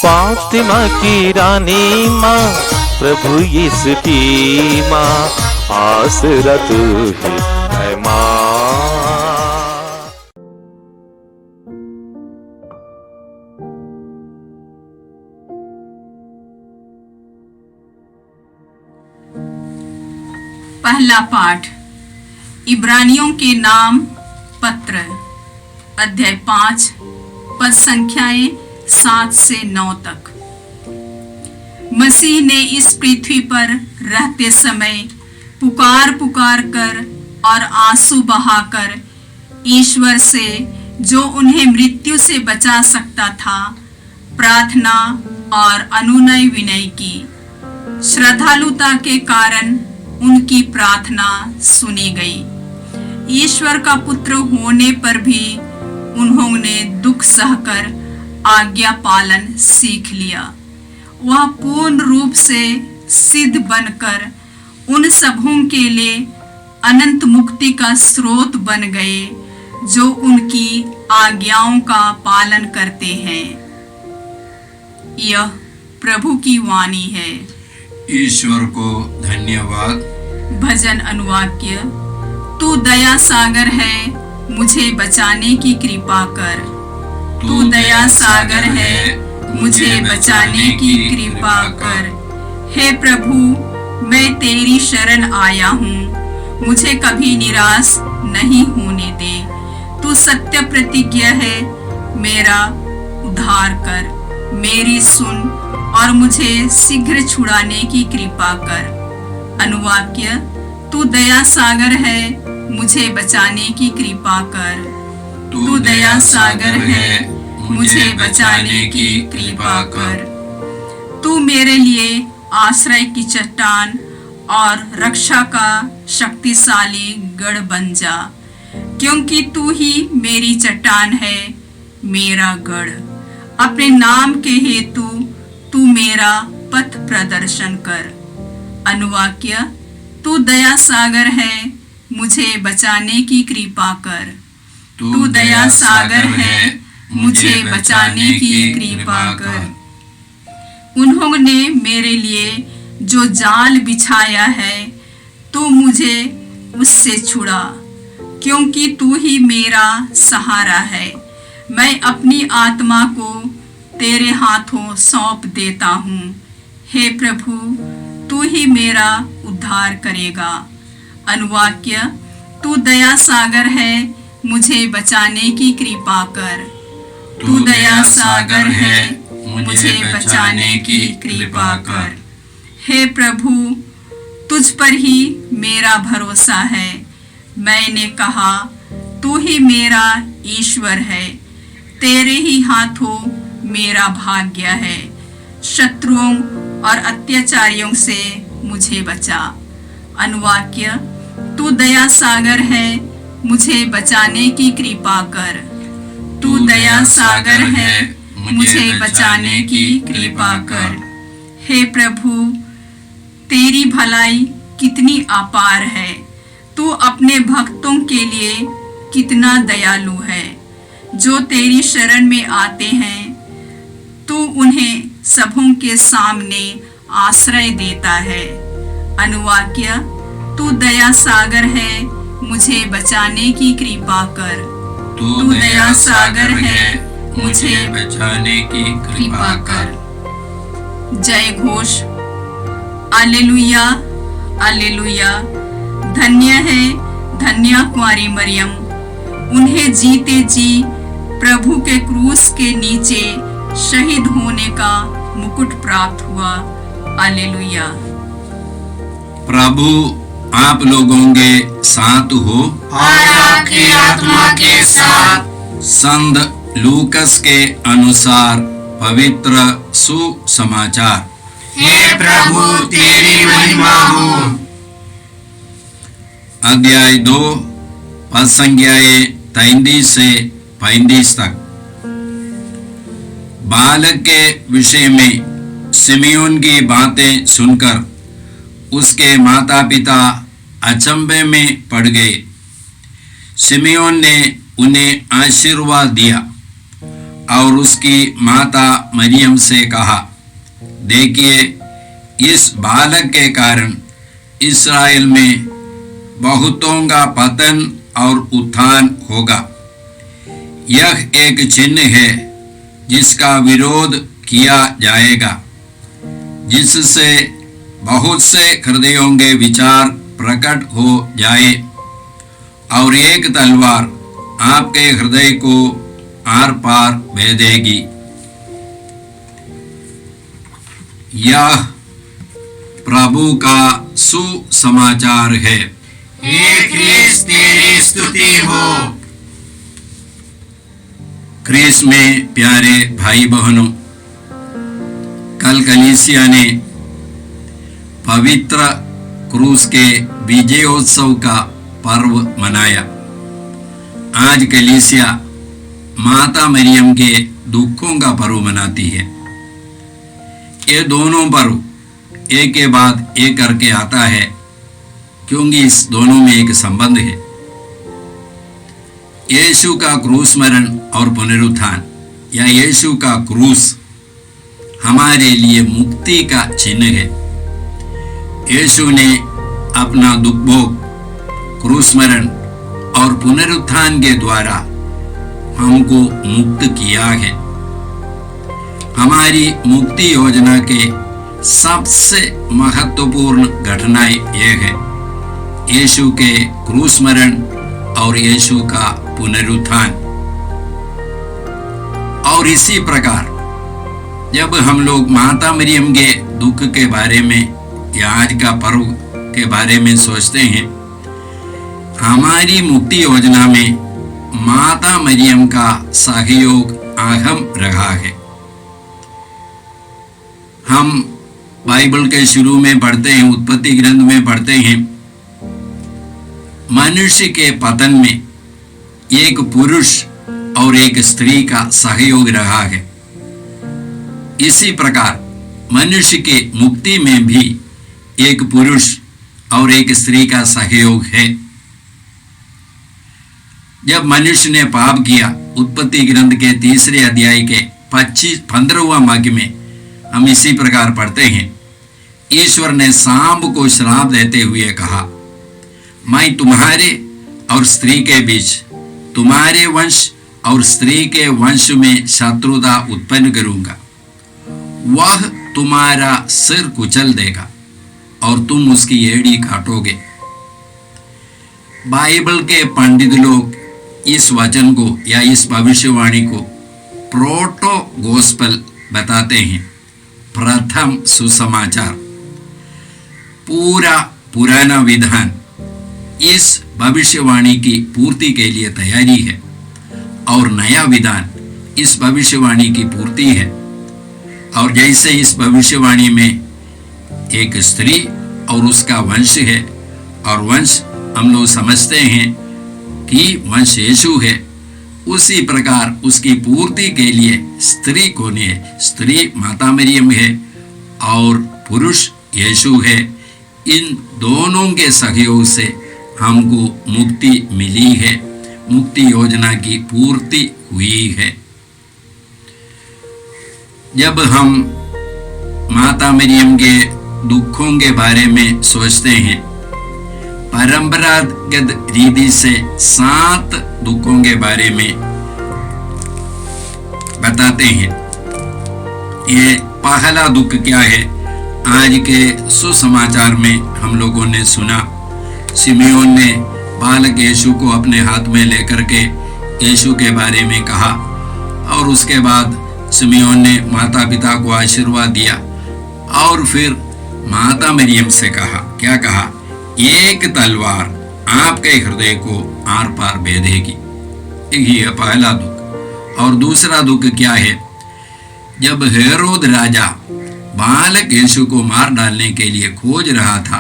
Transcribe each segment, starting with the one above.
फातिमा की रानी माँ, प्रभु यीशु की माँ, आसरा तू ही है माँ। पहला पाठ इब्रानियों के नाम पत्र, अध्याय 5, पद संख्याएं 7 से 9 तक। मसीह ने इस पृथ्वी पर रहते समय पुकार पुकार कर और आंसू बहाकर ईश्वर से, जो उन्हें मृत्यु से बचा सकता था, प्रार्थना और अनुनय विनय की। श्रद्धालुता के कारण उनकी प्रार्थना सुनी गई। ईश्वर का पुत्र होने पर भी उन्होंने दुख सहकर आज्ञा पालन सीख लिया। वह पूर्ण रूप से सिद्ध बनकर उन सबों के लिए अनंत मुक्ति का स्रोत बन गए जो उनकी आज्ञाओं का पालन करते हैं। यह प्रभु की वाणी है। ईश्वर को धन्यवाद। भजन अनुवाक्य। तू दया सागर है, मुझे बचाने की कृपा कर। तू दया सागर है, मुझे बचाने की कृपा कर। हे प्रभु, मैं तेरी शरण आया हूँ, मुझे कभी निराश नहीं होने दे। तू सत्य प्रतिज्ञा है, मेरा उद्धार कर। मेरी सुन और मुझे शीघ्र छुड़ाने की कृपा कर। अनुवाक्य। तू दया सागर है, मुझे बचाने की कृपा कर। तू दया सागर है, मुझे बचाने की कृपा कर। तू मेरे लिए आश्रय की चट्टान और रक्षा का शक्तिशाली गढ़ बन जा, क्योंकि तू ही मेरी चट्टान है, मेरा गढ़। अपने नाम के हेतु तू मेरा पथ प्रदर्शन कर। अनुवाक्य। तू दया सागर है, मुझे बचाने की कृपा कर। तू दया सागर है, मुझे बचाने की कृपा कर। उन्होंने मेरे लिए जो जाल बिछाया है, तू मुझे उससे छुड़ा, क्योंकि तू ही मेरा सहारा है। मैं अपनी आत्मा को तेरे हाथों सौंप देता हूँ। हे प्रभु, तू ही मेरा उद्धार करेगा। अनुवाक्य। तू दया सागर है, मुझे बचाने की कृपा कर। तू दया सागर है, मुझे बचाने की कृपा कर। हे प्रभु, तुझ पर ही मेरा भरोसा है। मैंने कहा, तू ही मेरा ईश्वर है। तेरे ही हाथों मेरा भाग्य है। शत्रुओं और अत्याचारियों से मुझे बचा। अनुवाक्य। तू दया सागर है, मुझे बचाने की कृपा कर। तू दया सागर है, मुझे बचाने की कृपा कर। हे प्रभु, तेरी भलाई कितनी अपार है। तू अपने भक्तों के लिए कितना दयालु है। जो तेरी शरण में आते हैं, तू उन्हें सबों के सामने आश्रय देता है। अनुवाक्य। तू दया सागर है, मुझे बचाने की कृपा कर। तू दया सागर है, मुझे बचाने की कृपा कर। जय घोष। alleluia, alleluia। धन्य है, धन्य कुंवारी मरियम। उन्हें जीते जी प्रभु के क्रूस के नीचे शहीद होने का मुकुट प्राप्त हुआ। alleluia। प्रभु आप लोगों के साथ हो और आपकी आत्मा के साथ। संत लूकस के अनुसार पवित्र सुसमाचार। हे प्रभु, तेरी महिमा हो। अध्याय 2, पद संख्याएं 33 से 35 तक। बालक के विषय में सिमियोन की बातें सुनकर उसके माता पिता अचंभे में पड़ गए। सिमियोन ने उन्हें आशीर्वाद दिया और उसकी माता मरियम से कहा, देखिए, इस बालक के कारण इस्राएल में बहुतों का पतन और उत्थान होगा। यह एक चिन्ह है जिसका विरोध किया जाएगा, जिससे बहुत से हृदयों के विचार प्रकट हो जाए, और एक तलवार आपके हृदय को आर पार भेदेगी। यह प्रभु का सुसमाचार है। हे क्रिस्त, तेरी स्तुति हो। क्रिस्त में प्यारे भाई बहनों, कल कलीसिया ने पवित्र क्रूस के विजयोत्सव का पर्व मनाया। आज कलीसिया माता मरियम के दुखों का पर्व मनाती है। ये दोनों पर्व एक के बाद एक करके आता है, क्योंकि इस दोनों में एक संबंध है। यीशु का क्रूस मरण और पुनरुत्थान या यीशु का क्रूस हमारे लिए मुक्ति का चिन्ह है। यीशु ने अपना दुख भोग, क्रूस मरण और पुनरुत्थान के द्वारा हमको मुक्त किया है। हमारी मुक्ति योजना के सबसे महत्वपूर्ण घटनाएं यह है, यीशु के क्रूस मरण और यीशु का पुनरुत्थान। और इसी प्रकार जब हम लोग माता मरियम के दुख के बारे में या आज का पर्व के बारे में सोचते हैं, हमारी मुक्ति योजना में माता मरियम का सहयोग अहम रहा है। हम बाइबल के शुरू में पढ़ते हैं, उत्पत्ति ग्रंथ में पढ़ते हैं, मनुष्य के पतन में एक पुरुष और एक स्त्री का सहयोग रहा है। इसी प्रकार मनुष्य के मुक्ति में भी एक पुरुष और एक स्त्री का सहयोग है। जब मनुष्य ने पाप किया, उत्पत्ति ग्रंथ के 3 अध्याय के 15वां वाक्य में हम इसी प्रकार पढ़ते हैं, ईश्वर ने सांप को श्राप देते हुए कहा, मैं तुम्हारे और स्त्री के बीच, तुम्हारे वंश और स्त्री के वंश में शत्रुता उत्पन्न करूंगा। वह तुम्हारा सिर कुचल देगा और तुम उसकी एड़ी काटोगे। बाइबल के पंडित लोग इस वचन को या इस भविष्यवाणी को प्रोटो गोस्पेल बताते हैं, प्रथम सुसमाचार। पूरा पुराना विधान इस भविष्यवाणी की पूर्ति के लिए तैयारी है, और नया विधान इस भविष्यवाणी की पूर्ति है। और जैसे इस भविष्यवाणी में एक स्त्री और उसका वंश है, और वंश हम लोग समझते हैं कि वंश यीशु है, उसी प्रकार उसकी पूर्ति के लिए स्त्री कौन है? स्त्री माता मरियम है और पुरुष यीशु है। इन दोनों के सहयोग से हमको मुक्ति मिली है, मुक्ति योजना की पूर्ति हुई है। जब हम माता मरियम के दुखों के बारे में सोचते हैं, परंपरागत रीति से 7 दुखों के बारे में बताते हैं। ये पहला दुख क्या है? आज के सुसमाचार में हम लोगों ने सुना, सिमियोन ने बालक यीशु को अपने हाथ में लेकर के यीशु के बारे में कहा, और उसके बाद सिमियोन ने माता पिता को आशीर्वाद दिया, और फिर माता मरियम से कहा, क्या कहा? एक तलवार आपके हृदय को आर पार भेदेगी। यही है पहला दुख। और दूसरा दुख क्या है? जब हेरोद राजा बालक यीशु को मार डालने के लिए खोज रहा था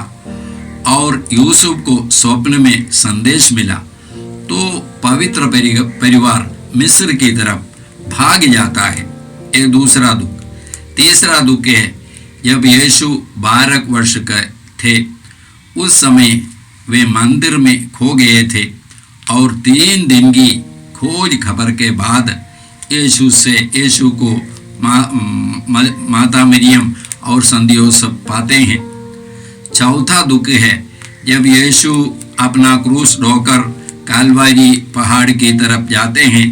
और यूसुफ को स्वप्न में संदेश मिला, तो पवित्र परिवार मिस्र की तरफ भाग जाता है। ये दूसरा दुख। तीसरा दुख है, जब यीशु 12 वर्ष के थे, उस समय वे मंदिर में खो गए थे, और 3 दिन की खोज खबर के बाद यीशु को माता मरियम और संत यूसुफ पाते हैं। चौथा दुख है जब यीशु अपना क्रूस ढोकर कालवारी पहाड़ की तरफ जाते हैं।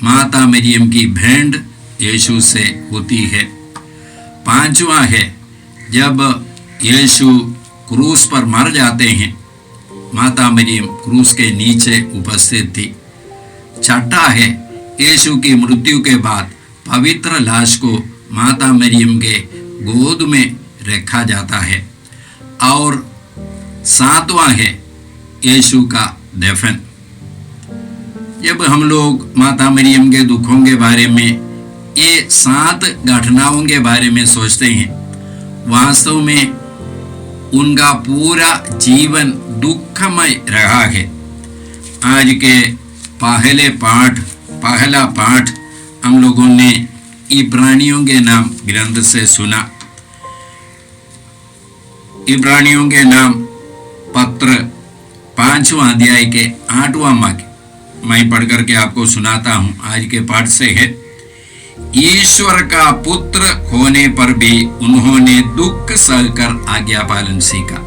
माता मरियम की भेंट यीशु से होती है। पांचवा है जब यीशु क्रूस पर मर जाते हैं, माता मरियम क्रूस के नीचे उपस्थित थी। छठा है यीशु की मृत्यु के बाद पवित्र लाश को माता मरियम के गोद में रखा जाता है। और सातवां है यीशु का दफन। जब हम लोग माता मरियम के दुखों के बारे में, ये 7 घटनाओं के बारे में सोचते हैं, वास्तव में उनका पूरा जीवन दुखमय रहा है। आज के पहला पाठ हम लोगों ने इब्रानियों के नाम ग्रंथ से सुना। इब्रानियों के नाम पत्र 5वां अध्याय के 8वां वाक्य मैं पढ़ करके आपको सुनाता हूं। आज के पाठ से है, ईश्वर का पुत्र होने पर भी उन्होंने दुख सहकर आज्ञा पालन सीखा।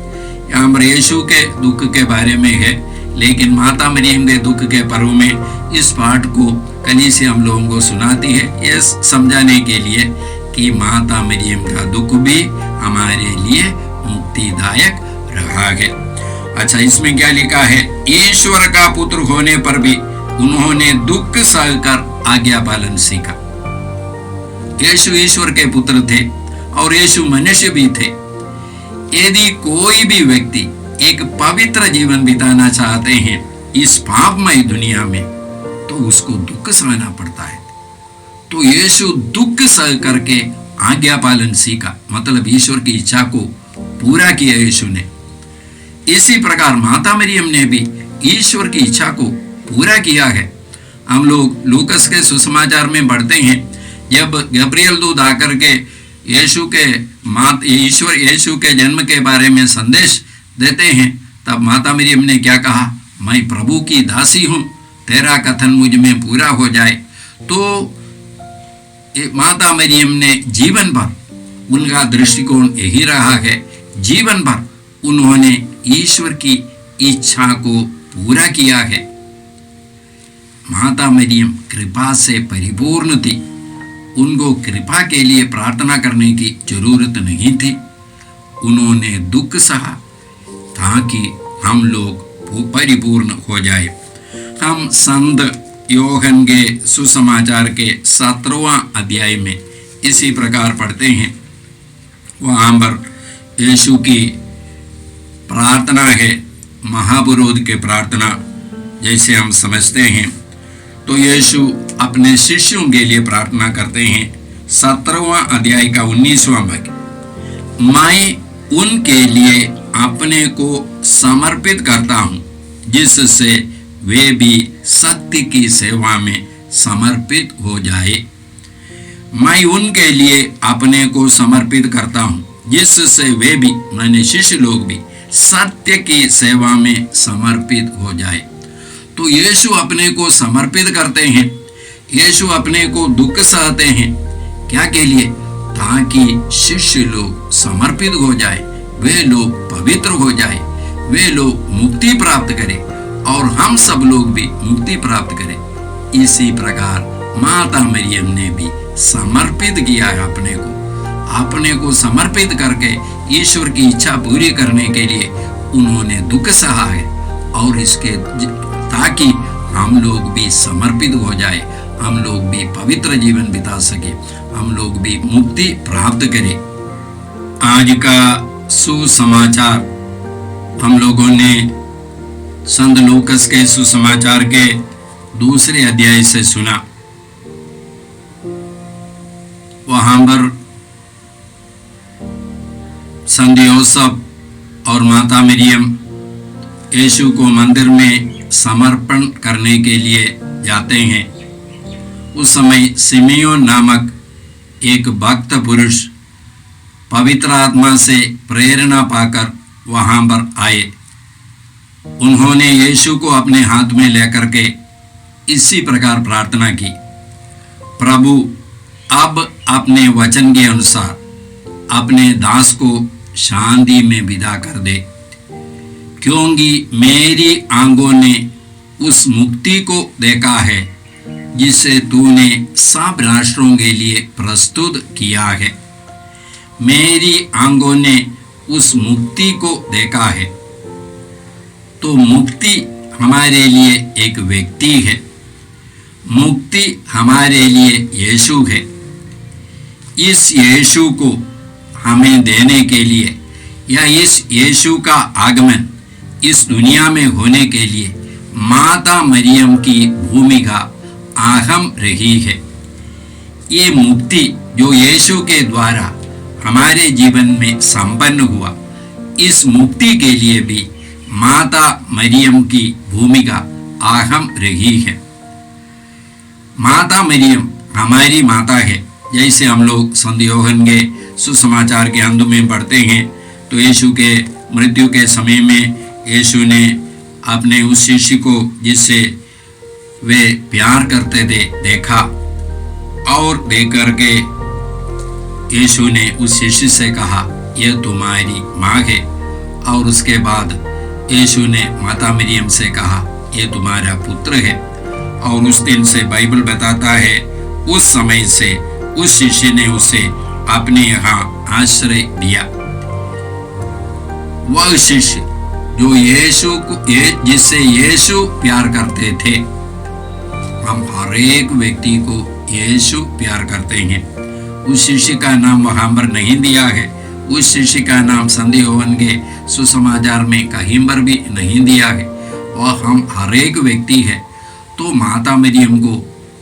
यहाँ पर यीशु के दुख के बारे में है, लेकिन माता मरियम के दुख के पर्व में इस पाठ को कलीसिया हम लोगों को सुनाती है, यह समझाने के लिए कि माता मरियम का दुख भी हमारे लिए मुक्तिदायक रहा है। अच्छा, इसमें क्या लिखा है? ईश्वर का पुत्र होने पर भी उन्होंने दुख सहकर आज्ञा पालन सीखा। यीशु ईश्वर के पुत्र थे और यीशु मनुष्य भी थे। यदि कोई भी व्यक्ति एक पवित्र जीवन बिताना चाहते हैं इस पापमय दुनिया में, तो उसको दुख सहना पड़ता है। तो यीशु दुख सह करके आज्ञा पालन सीखा, मतलब ईश्वर की इच्छा को पूरा किया यीशु ने। इसी प्रकार माता मरियम ने भी ईश्वर की इच्छा को पूरा किया है। हम लोग लूकस के सुसमाचार में पढ़ते हैं, जब गब्रियल दूत आकर के यीशु के जन्म के बारे में संदेश देते हैं, तब माता मरियम ने क्या कहा? मैं प्रभु की दासी हूं, तेरा कथन मुझ में पूरा हो जाए। तो माता मरियम ने जीवन भर, उनका दृष्टिकोण यही रहा है, जीवन भर उन्होंने ईश्वर की इच्छा को पूरा किया है। माता मरियम कृपा से परिपूर्ण थी, उनको कृपा के लिए प्रार्थना करने की जरूरत नहीं थी। उन्होंने दुख सहा ताकि हम लोग परिपूर्ण हो जाए। हम संत योहन के सुसमाचार के 17वां अध्याय में इसी प्रकार पढ़ते हैं। वहाँ पर यीशु की प्रार्थना है, महापुरोहित की प्रार्थना जैसे हम समझते हैं। तो यीशु अपने शिष्यों के लिए प्रार्थना करते हैं। 17वां अध्याय का 19वां वाक्य, मैं उनके लिए अपने को समर्पित करता हूँ, जिससे वे भी सत्य की सेवा में समर्पित हो जाए। मैं उनके लिए अपने को समर्पित करता हूँ, जिससे वे भी, माने शिष्य लोग भी, सत्य की सेवा में समर्पित हो जाए। तो यीशु अपने को समर्पित करते हैं, यीशु अपने को दुख सहते हैं। क्या के लिए? ताकि शिष्य लोग समर्पित हो जाए, वे लोग पवित्र हो जाए, वे लोग मुक्ति प्राप्त करें और हम सब लोग भी मुक्ति प्राप्त करें। इसी प्रकार माता मरियम ने भी समर्पित किया है अपने को समर्पित करके ईश्वर की इच्छा पूरी करने के लिए उन्होंने दुख सहा है, और इसके ताकि हम लोग भी समर्पित हो जाए, हम लोग भी पवित्र जीवन बिता सके, हम लोग भी मुक्ति प्राप्त करें। आज का सुसमाचार हम लोगों ने संत लूकस के सुसमाचार के 2 अध्याय से सुना। वहां पर संत यूसुफ और माता मरियम यीशु को मंदिर में समर्पण करने के लिए जाते हैं। उस समय सिमियोन नामक एक भक्त पुरुष पवित्र आत्मा से प्रेरणा पाकर वहां पर आए। उन्होंने यीशु को अपने हाथ में लेकर के इसी प्रकार प्रार्थना की, प्रभु अब अपने वचन के अनुसार अपने दास को शांति में विदा कर दे, क्योंकि मेरी आंखों ने उस मुक्ति को देखा है जिसे तूने सब राष्ट्रों के लिए प्रस्तुत किया है। मेरी आंखों ने उस मुक्ति को देखा है। तो मुक्ति हमारे लिए एक व्यक्ति है, मुक्ति हमारे लिए यीशु है। इस यीशु को हमें देने के लिए या इस यीशु का आगमन इस दुनिया में होने के लिए माता मरियम की भूमिका अहम रही है। ये मुक्ति जो यीशु के द्वारा हमारे जीवन में संपन्न हुआ, इस मुक्ति के लिए भी माता मरियम की भूमिका अहम रही है। माता मरियम हमारी माता है। जैसे हम लोग संत यूहन्ना के सुसमाचार के अंत में पढ़ते हैं, तो यीशु के मृत्यु के समय में यीशु ने अपने उस शिष्य को जिससे वे प्यार करते थे देखा, और देख करके यीशु ने उस शिष्य से कहा, यह तुम्हारी माँ है। और उसके बाद यीशु ने माता मरियम से कहा, यह तुम्हारा पुत्र है। और उस दिन से बाइबल बताता है, उस समय से उस शिष्य ने उसे अपने यहाँ आश्रय दिया। वह शिष्य जो यीशु को जिससे यीशु प्यार करते थे, हम हर एक व्यक्ति को यीशु प्यार करते हैं। उस शिष्य का नाम वहां पर नहीं दिया है, उस शिष्य का नाम संत यूहन्ना के सुसमाचार में कहीं पर भी नहीं दिया है, वह हम हर एक व्यक्ति है। तो माता मरियम को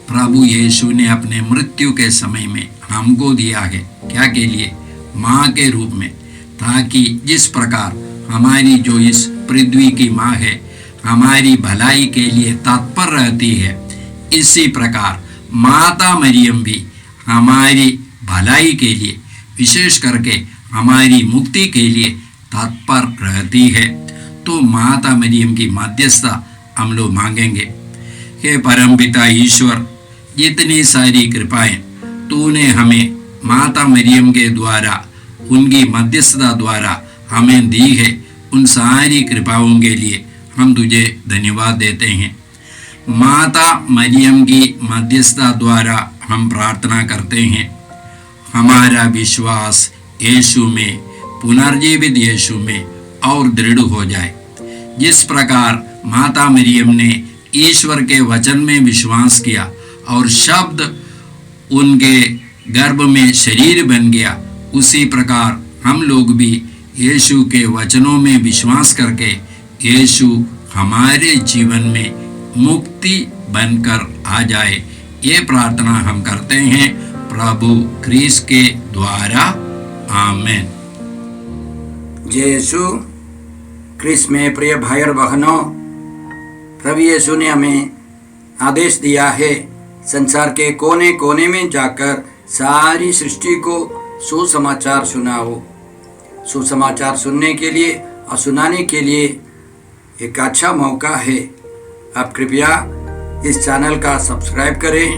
प्रभु यीशु ने अपने मृत्यु के समय में हमको दिया है। क्या के लिए? माँ के रूप में, ताकि जिस प्रकार हमारी जो इस पृथ्वी की माँ है हमारी भलाई के लिए तत्पर रहती है, इसी प्रकार माता मरियम भी हमारी भलाई के लिए, विशेष करके हमारी मुक्ति के लिए तत्पर रहती है। तो माता मरियम की मध्यस्थता हम लोग मांगेंगे। हे परमपिता ईश्वर, जितनी सारी कृपाएं तूने हमें माता मरियम के द्वारा, उनकी मध्यस्थता द्वारा हमें दी है, उन सारी कृपाओं के लिए हम तुझे धन्यवाद देते हैं। माता मरियम की मध्यस्थता द्वारा हम प्रार्थना करते हैं, हमारा विश्वास यीशु में, पुनर्जीवित यीशु में और दृढ़ हो जाए। जिस प्रकार माता मरियम ने ईश्वर के वचन में विश्वास किया और शब्द उनके गर्भ में शरीर बन गया, उसी प्रकार हम लोग भी यीशु के वचनों में विश्वास करके यीशु हमारे जीवन में मुक्ति बनकर आ जाए। ये प्रार्थना हम करते हैं प्रभु क्रिस्त के द्वारा, आमेन। जय यीशु क्रिस्त में प्रिय भाई और बहनों, प्रभु यीशु ने हमें आदेश दिया है संसार के कोने कोने में जाकर सारी सृष्टि को सुसमाचार सुनाओ। सुसमाचार सुनने के लिए और सुनाने के लिए एक अच्छा मौका है। आप कृपया इस चैनल का सब्सक्राइब करें,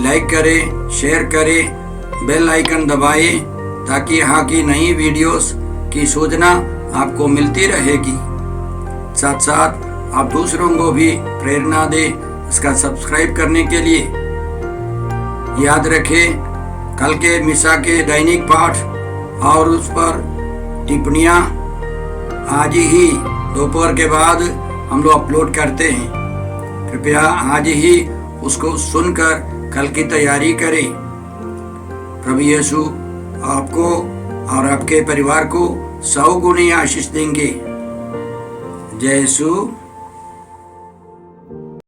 लाइक करें, शेयर करें, बेल आइकन दबाएं, ताकि यहाँ की नई वीडियोस की सूचना आपको मिलती रहेगी। साथ साथ आप दूसरों को भी प्रेरणा दें इसका सब्सक्राइब करने के लिए। याद रखें, कल के मिसा के दैनिक पाठ और उस पर टिप्पणियाँ आज ही दोपहर के बाद हम लोग अपलोड करते हैं। कृपया आज ही उसको सुनकर कल की तैयारी करें। प्रभु यीशु आपको और आपके परिवार को 100 गुनी आशीष देंगे। जय यीशु।